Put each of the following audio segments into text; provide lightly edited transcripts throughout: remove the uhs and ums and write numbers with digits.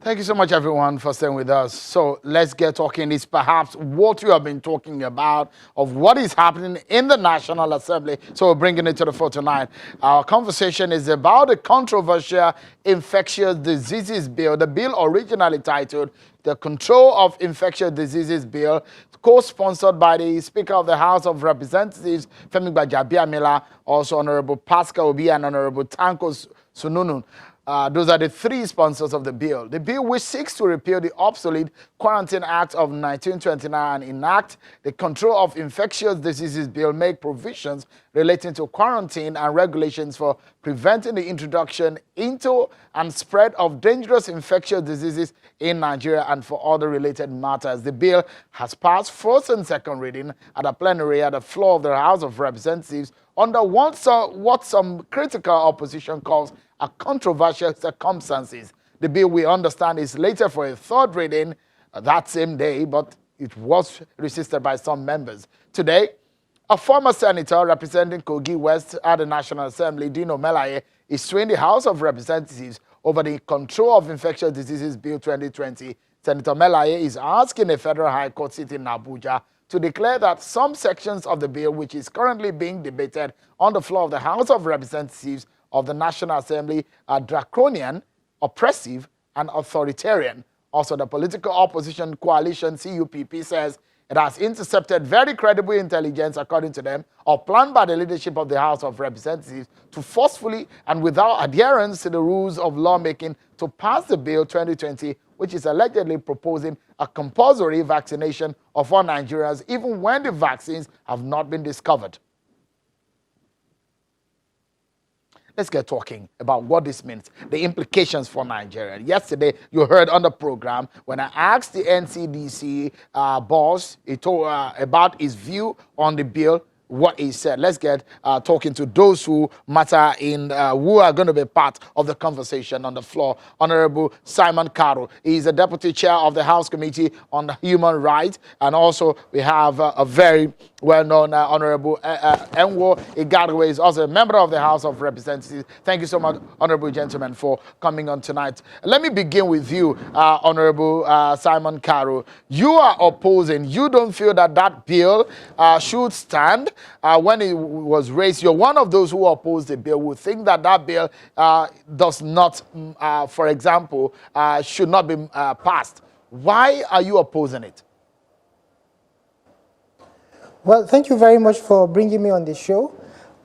Thank you so much, everyone, for staying with us. So let's get talking. It's perhaps what we have been talking about of what is happening in the National Assembly. So we're bringing it to the fore tonight. Our conversation is about the controversial Infectious Diseases Bill. The bill originally titled the Control of Infectious Diseases Bill, co-sponsored by the Speaker of the House of Representatives, Femi Gbajabiamila, also Honorable Pascal Obi and Honorable Tanko Sununu. Those are the three sponsors of the bill. The bill, which seeks to repeal the obsolete Quarantine Act of 1929 and enact the Control of Infectious Diseases Bill, make provisions relating to quarantine and regulations for preventing the introduction into and spread of dangerous infectious diseases in Nigeria and for other related matters. The bill has passed first and second reading at a plenary at the floor of the House of Representatives under what some critical opposition calls a controversial circumstances. The bill, we understand, is later for a third reading that same day, but it was resisted by some members. Today, a former senator representing Kogi West at the National Assembly, Dino Melaye, is suing the House of Representatives over the Control of Infectious Diseases Bill 2020. Senator Melaye is asking the Federal High Court sitting in Abuja to declare that some sections of the bill, which is currently being debated on the floor of the House of Representatives of the National Assembly, are draconian, oppressive, and authoritarian. Also, the political opposition coalition, CUPP, says it has intercepted very credible intelligence, according to them, or planned by the leadership of the House of Representatives to forcefully and without adherence to the rules of lawmaking to pass the bill 2020, which is allegedly proposing a compulsory vaccination of all Nigerians, even when the vaccines have not been discovered. Let's get talking about what this means, the implications for Nigeria. Yesterday, you heard on the program when I asked the NCDC boss about his view on the bill, what he said. Let's get talking to those who matter who are going to be part of the conversation on the floor. Honorable Simon Caro. He's the Deputy Chair of the House Committee on Human Rights. And also we have a very well-known Honorable Enwo Igadwe is also a member of the House of Representatives. Thank you so much, Honorable gentlemen, for coming on tonight. Let me begin with you, Honorable Simon Caro. You are opposing. You don't feel that that bill should stand. When it was raised, you're one of those who opposed the bill, who think that that bill does not, for example, should not be passed. Why are you opposing it? Well, thank you very much for bringing me on the show.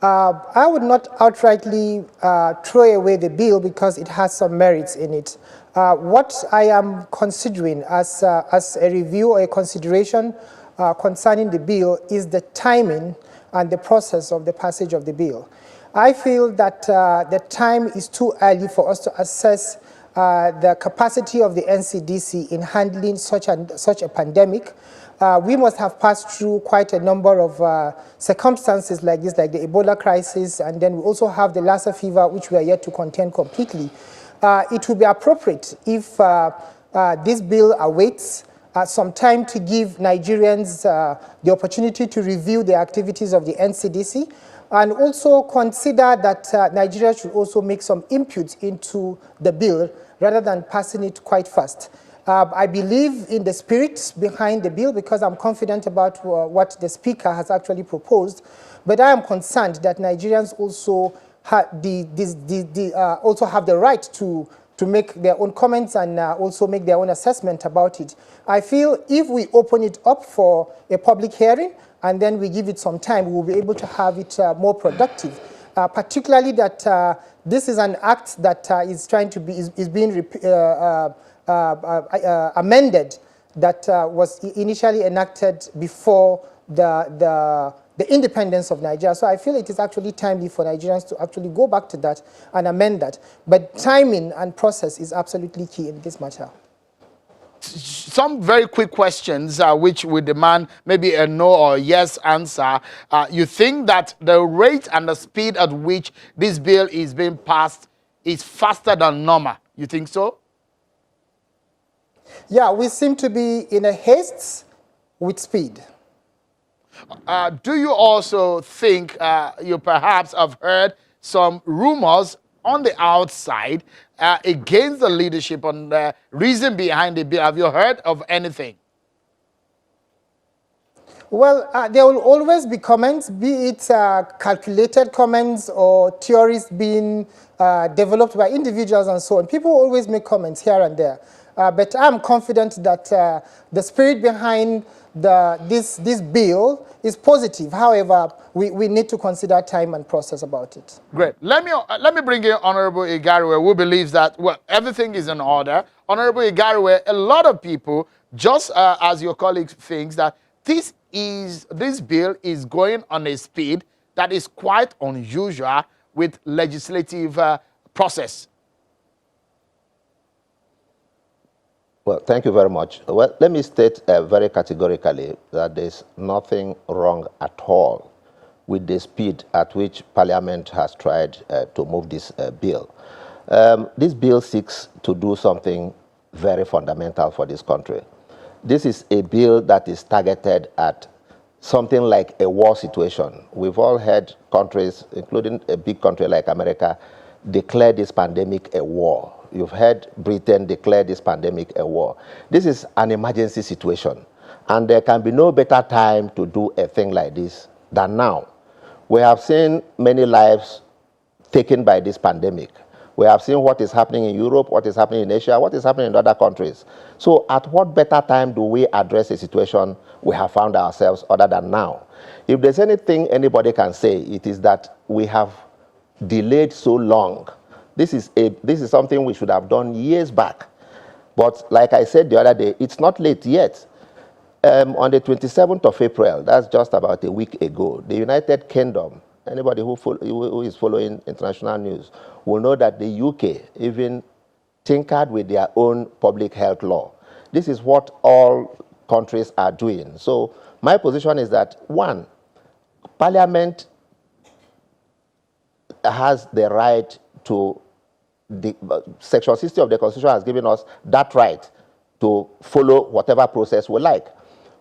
I would not outrightly throw away the bill because it has some merits in it. What I am considering as a review or a consideration concerning the bill is the timing and the process of the passage of the bill. I feel that the time is too early for us to assess the capacity of the NCDC in handling such a pandemic. We must have passed through quite a number of circumstances like this, like the Ebola crisis, and then we also have the Lassa fever, which we are yet to contain completely. It would be appropriate if this bill awaits some time to give Nigerians the opportunity to review the activities of the NCDC, and also consider that Nigeria should also make some inputs into the bill rather than passing it quite fast. I believe in the spirit behind the bill because I'm confident about what the Speaker has actually proposed, but I am concerned that Nigerians also have also have the right to make their own comments and also make their own assessment about it. I feel if we open it up for a public hearing and then we give it some time, we'll be able to have it more productive. Particularly that this is an act that is trying to be is being amended that was initially enacted before the independence of Nigeria. So I feel it is actually timely for Nigerians to actually go back to that and amend that. But timing and process is absolutely key in this matter. Some very quick questions which would demand maybe a no or yes answer. You think that the rate and the speed at which this bill is being passed is faster than normal? You think so? Yeah, we seem to be in a haste with speed. Do you also think you perhaps have heard some rumors on the outside against the leadership on the reason behind the bill. Have you heard of anything? Well, there will always be comments, be it calculated comments or theories being developed by individuals and so on. People always make comments here and there. But I'm confident that the spirit behind this bill is positive. However, we need to consider time and process about it. Great. Let me bring in Honorable Igariwe, who believes that, well, everything is in order. Honorable Igariwe, a lot of people, just as your colleague thinks, that this bill is going on a speed that is quite unusual with legislative process. Well, thank you very much. Well, let me state very categorically that there's nothing wrong at all with the speed at which Parliament has tried to move this bill. This bill seeks to do something very fundamental for this country. This is a bill that is targeted at something like a war situation. We've all heard countries, including a big country like America, declare this pandemic a war. You've heard Britain declare this pandemic a war. This is an emergency situation, and there can be no better time to do a thing like this than now. We have seen many lives taken by this pandemic. We have seen what is happening in Europe, what is happening in Asia, what is happening in other countries. So at what better time do we address a situation we have found ourselves other than now? If there's anything anybody can say, it is that we have delayed so long. This is something we should have done years back. But like I said the other day, it's not late yet. On the 27th of April, that's just about a week ago, the United Kingdom, anybody who is following international news will know that the UK even tinkered with their own public health law. This is what all countries are doing. So my position is that, one, Parliament has the right to, Section 60 of the Constitution has given us that right to follow whatever process we like.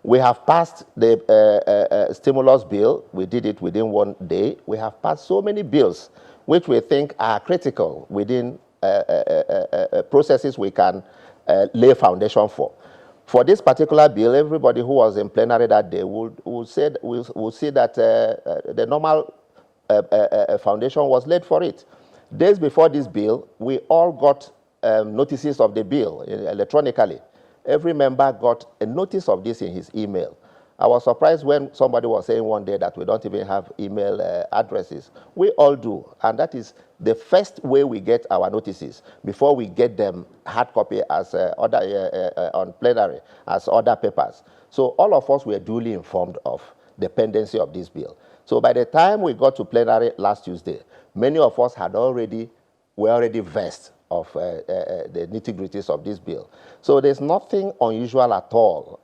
We have passed the stimulus bill. We did it within 1 day. We have passed so many bills which we think are critical within processes we can lay foundation for. For this particular bill, everybody who was in plenary that day will see that the normal foundation was laid for it. Days before this bill, we all got notices of the bill electronically. Every member got a notice of this in his email. I was surprised when somebody was saying one day that we don't even have email addresses. We all do, and that is the first way we get our notices before we get them hard copy as on plenary as other papers. So all of us were duly informed of the pendency of this bill. So by the time we got to plenary last Tuesday, many of us were already versed of the nitty-gritties of this bill. So there's nothing unusual at all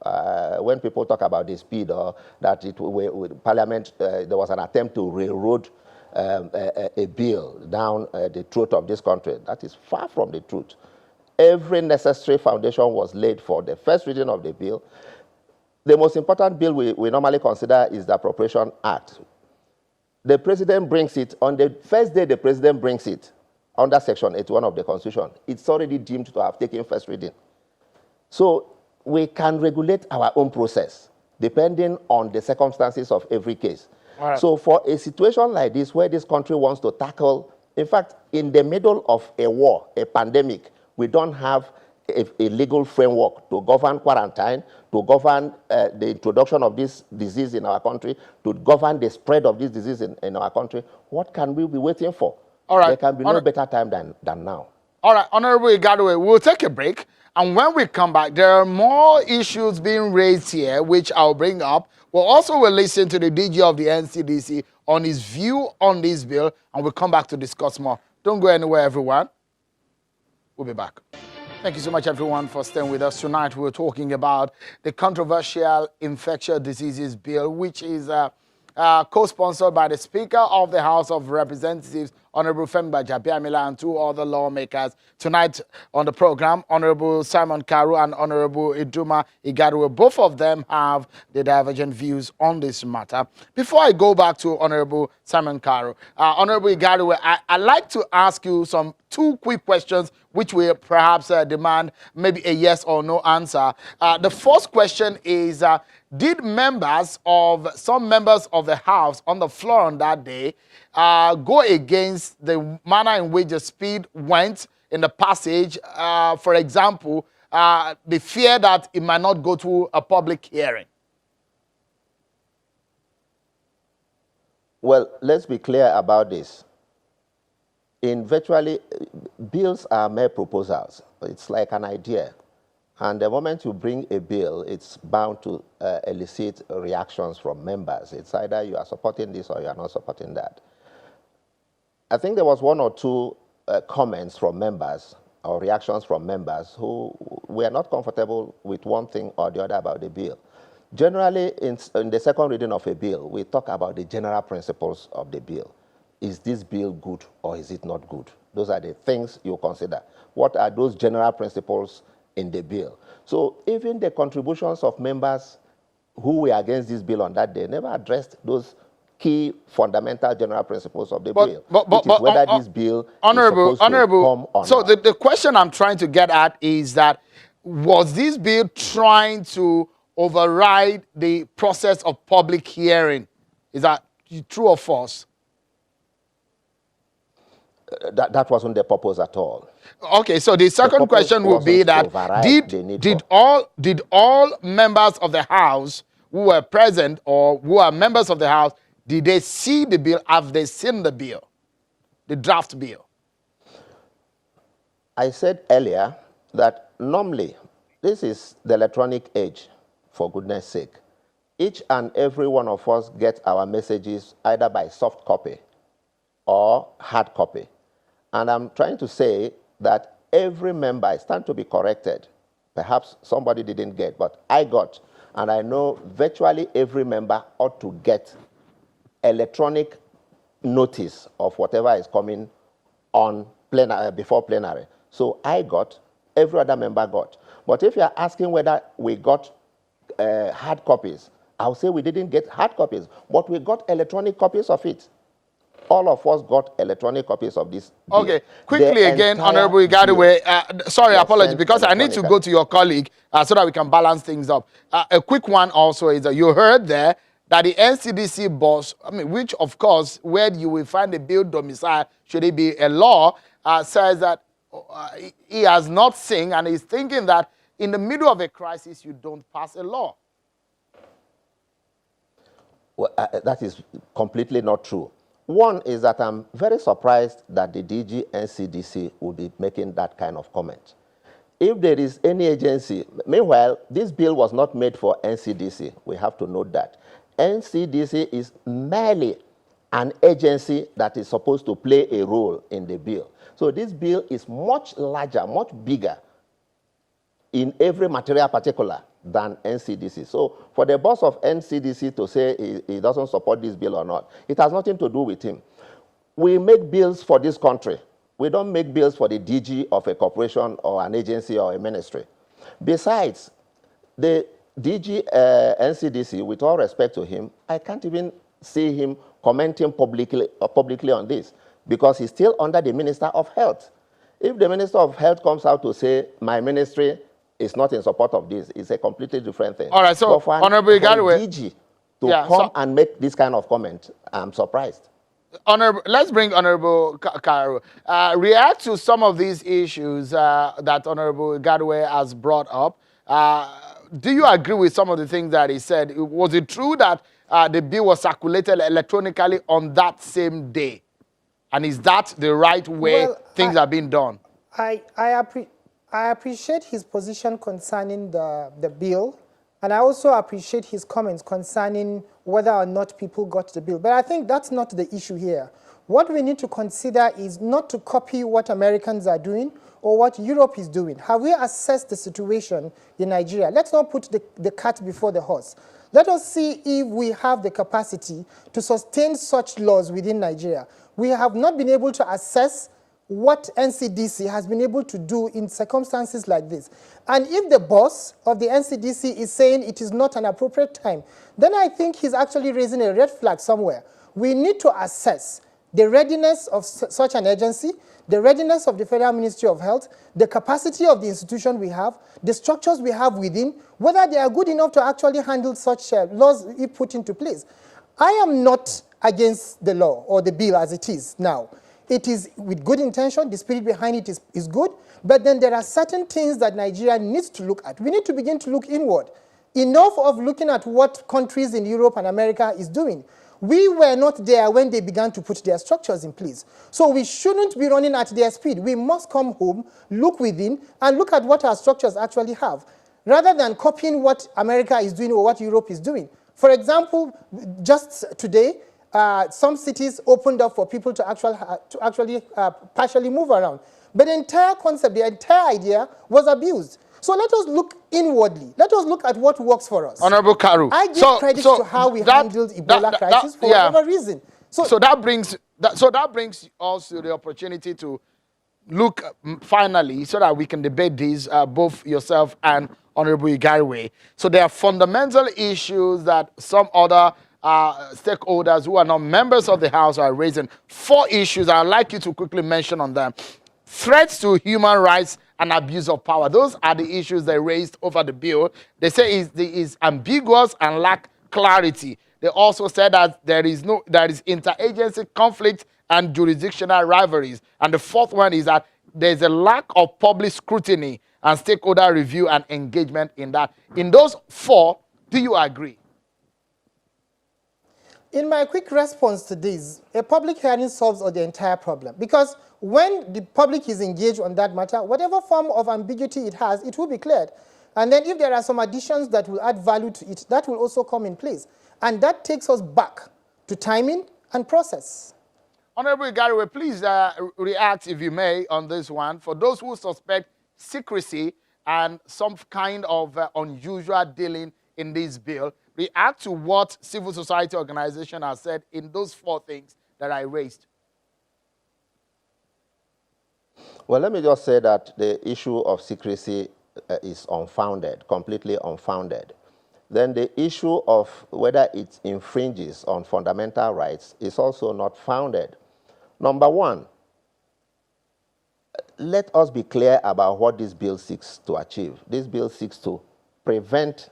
when people talk about the speed or that with Parliament, there was an attempt to railroad a bill down the throat of this country. That is far from the truth. Every necessary foundation was laid for the first reading of the bill. The most important bill we normally consider is the Appropriation Act. The president brings it, on the first day the president brings it, under Section 81 of the Constitution, it's already deemed to have taken first reading. So we can regulate our own process depending on the circumstances of every case. Right. So for a situation like this where this country wants to tackle, in fact, in the middle of a war, a pandemic, we don't have a legal framework to govern quarantine, to govern the introduction of this disease in our country, to govern the spread of this disease in our country. What can we be waiting for? All right. There can be no better time than now. All right, Honorable Igariwe, we'll take a break. And when we come back, there are more issues being raised here, which I'll bring up. We'll listen to the DG of the NCDC on his view on this bill, and we'll come back to discuss more. Don't go anywhere, everyone. We'll be back. Thank you so much, everyone, for staying with us. Tonight, we're talking about the controversial infectious diseases bill, which is co-sponsored by the Speaker of the House of Representatives, Honorable Femba Jabiamila, and two other lawmakers. Tonight on the program, Honorable Simon Karu and Honorable Iduma Igaruwe. Both of them have the divergent views on this matter. Before I go back to Honorable Simon Karu, Honorable Igaruwe, I'd like to ask you two quick questions which will perhaps demand maybe a yes or no answer. The first question is, did some members of the House on the floor on that day go against the manner in which the speed went in the passage? For example, the fear that it might not go to a public hearing. Well, let's be clear about this. Bills are mere proposals. It's like an idea. And the moment you bring a bill, it's bound to elicit reactions from members. It's either you are supporting this or you are not supporting that. I think there was one or two comments from members or reactions from members who were not comfortable with one thing or the other about the bill. Generally, in the second reading of a bill, we talk about the general principles of the bill. Is this bill good or is it not good? Those are the things you consider. What are those general principles in the bill? So even the contributions of members who were against this bill on that day never addressed those key fundamental general principles of the bill, which is whether this bill is supposed to come or so not. The question I'm trying to get at is that, was this bill trying to override the process of public hearing? Is that true or false? That wasn't the purpose at all. Okay, so the second question would be that did all members of the House who were present or who are members of the House, did they see the bill? Have they seen the bill, the draft bill? I said earlier that normally this is the electronic age, for goodness sake. Each and every one of us get our messages either by soft copy or hard copy. And I'm trying to say that every member, I stand to be corrected. Perhaps somebody didn't get, but I got. And I know virtually every member ought to get electronic notice of whatever is coming on before plenary. So I got, every other member got. But if you're asking whether we got hard copies, I'll say we didn't get hard copies, but we got electronic copies of it. All of us got electronic copies of this bill. Okay, quickly again, Honorable Igaruwe. Sorry, apologies, because I need to go to your colleague so that we can balance things up. A quick one also is that you heard there that the NCDC boss, which of course, where you will find a bill domicile, should it be a law, says that he has not seen and is thinking that in the middle of a crisis, you don't pass a law. Well, that is completely not true. One is that I'm very surprised that the DG NCDC would be making that kind of comment. If there is any agency, meanwhile, this bill was not made for NCDC. We have to note that. NCDC is merely an agency that is supposed to play a role in the bill. So this bill is much larger, much bigger in every material particular than NCDC. So for the boss of NCDC to say he doesn't support this bill or not, it has nothing to do with him. We make bills for this country. We don't make bills for the DG of a corporation or an agency or a ministry. Besides, the DG NCDC, with all respect to him, I can't even see him commenting publicly on this because he's still under the Minister of Health. If the Minister of Health comes out to say, my ministry is not in support of this, it's a completely different thing. All right, so Honorable Igaruwe, DG to come and make this kind of comment, I'm surprised. Let's bring Honorable Karu. React to some of these issues that Honorable Igaruwe has brought up. Do you agree with some of the things that he said? Was it true that the bill was circulated electronically on that same day? And is that the right way things are being done? I appreciate his position concerning the bill, and I also appreciate his comments concerning whether or not people got the bill. But I think that's not the issue here. What we need to consider is not to copy what Americans are doing or what Europe is doing. Have we assessed the situation in Nigeria? Let's not put the cart before the horse. Let us see if we have the capacity to sustain such laws within Nigeria. We have not been able to assess what NCDC has been able to do in circumstances like this. And if the boss of the NCDC is saying it is not an appropriate time, then I think he's actually raising a red flag somewhere. We need to assess the readiness of such an agency, the readiness of the Federal Ministry of Health, the capacity of the institution we have, the structures we have within, whether they are good enough to actually handle such laws if put into place. I am not against the law or the bill as it is now. It is with good intention, the spirit behind it is good, but then there are certain things that Nigeria needs to look at. We need to begin to look inward. Enough of looking at what countries in Europe and America is doing. We were not there when they began to put their structures in place. So we shouldn't be running at their speed. We must come home, look within, and look at what our structures actually have, rather than copying what America is doing or what Europe is doing. For example, just today, some cities opened up for people to actually partially move around. But the entire concept, the entire idea was abused. So let us look inwardly. Let us look at what works for us. Honorable Karu. I give credit to how we handled Ebola crisis for whatever reason. So that brings us to the opportunity to look finally so that we can debate these, both yourself and Honorable Igariwe. So there are fundamental issues that some other stakeholders who are not members of the House are raising. 4 issues. I'd like you to quickly mention on them. Threats to human rights and abuse of power. Those are the issues they raised over the bill. They say it is ambiguous and lack clarity. They also said that there is interagency conflict and jurisdictional rivalries. And the 4th one is that there's a lack of public scrutiny and stakeholder review and engagement in that. In those 4, do you agree? In my quick response to this, a public hearing solves the entire problem. Because when the public is engaged on that matter, whatever form of ambiguity it has, it will be cleared. And then if there are some additions that will add value to it, that will also come in place. And that takes us back to timing and process. Honorable Igariwe, please react, if you may, on this one. For those who suspect secrecy and some kind of unusual dealing in this bill, react to what civil society organization has said in those 4 things that I raised. Well, let me just say that the issue of secrecy is unfounded, completely unfounded. Then the issue of whether it infringes on fundamental rights is also not founded. Number 1, let us be clear about what this bill seeks to achieve. This bill seeks to prevent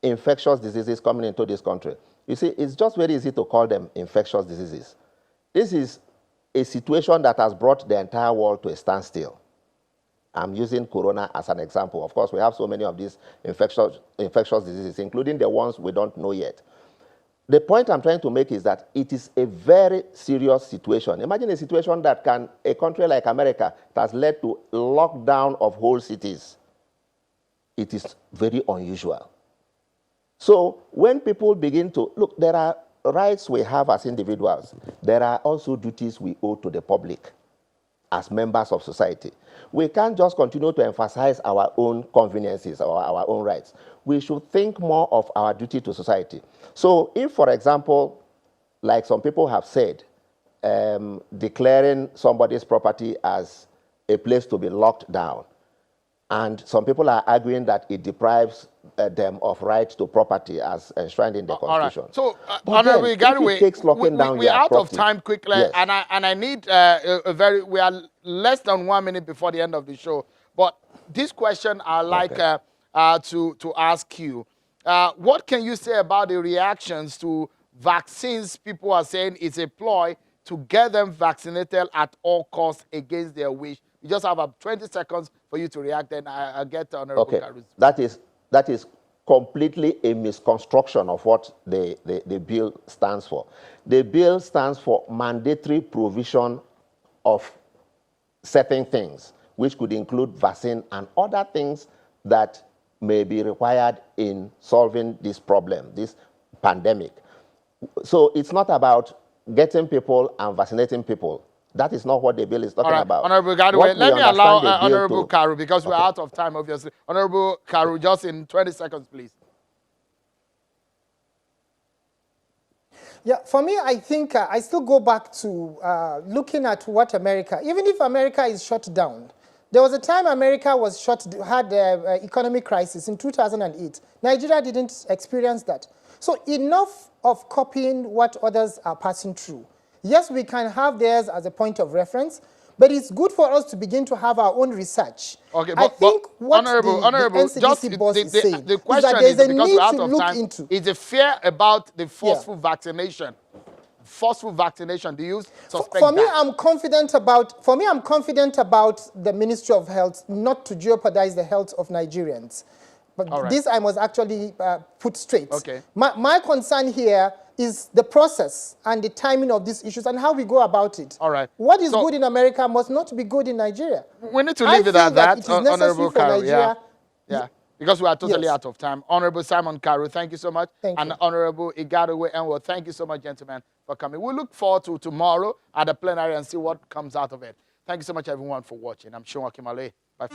infectious diseases coming into this country. You see, it's just very easy to call them infectious diseases. This is a situation that has brought the entire world to a standstill. I'm using corona as an example. Of course, we have so many of these infectious diseases, including the ones we don't know yet. The point I'm trying to make is that it is a very serious situation. Imagine a situation that a country like America, has led to lockdown of whole cities. It is very unusual. So when people begin to, look, there are rights we have as individuals. There are also duties we owe to the public as members of society. We can't just continue to emphasize our own conveniences or our own rights. We should think more of our duty to society. So if, for example, like some people have said, declaring somebody's property as a place to be locked down, and some people are arguing that it deprives them of right to property as enshrined in the Constitution. Right. So, Honorable Igariwe, we're out of time quickly, yes. and I need we are less than 1 minute before the end of the show. But this question I'd like to ask you. What can you say about the reactions to vaccines? People are saying it's a ploy to get them vaccinated at all costs against their wish. You just have 20 seconds for you to react, then I'll get to Honorable Karuz. That is completely a misconstruction of what the bill stands for. The bill stands for mandatory provision of certain things, which could include vaccine and other things that may be required in solving this problem, this pandemic. So it's not about getting people and vaccinating people. That is not what the bill is talking about. Honorable Igariwe, let me allow Honorable Karu, because we're out of time, obviously. Honorable Karu, just in 20 seconds, please. Yeah, for me, I think I still go back to looking at what America, even if America is shut down, there was a time America was had an economic crisis in 2008. Nigeria didn't experience that. So enough of copying what others are passing through. Yes, we can have theirs as a point of reference, but it's good for us to begin to have our own research. Okay, I think what the Honorable, just NCDC boss is saying the is that question there's is, a because we're need to out of look time, into. is the fear about the Yeah. forceful vaccination? Forceful vaccination, do you suspect For me, that? I'm confident about. For me, I'm confident about the Ministry of Health not to jeopardize the health of Nigerians. But All right. this I must actually put straight. Okay. My concern here is the process and the timing of these issues and how we go about it. All right. What is So- good in America must not be good in Nigeria. We need to I leave it feel at that, it is necessary Honorable for Karu. Nigeria. Yeah. Because we are totally Yes. out of time. Honorable Simon Karu, thank you so much. Thank and you. Honorable Igadewe Enwo, thank you so much, gentlemen, for coming. We look forward to tomorrow at the plenary and see what comes out of it. Thank you so much, everyone, for watching. I'm Sean Akimale. Bye.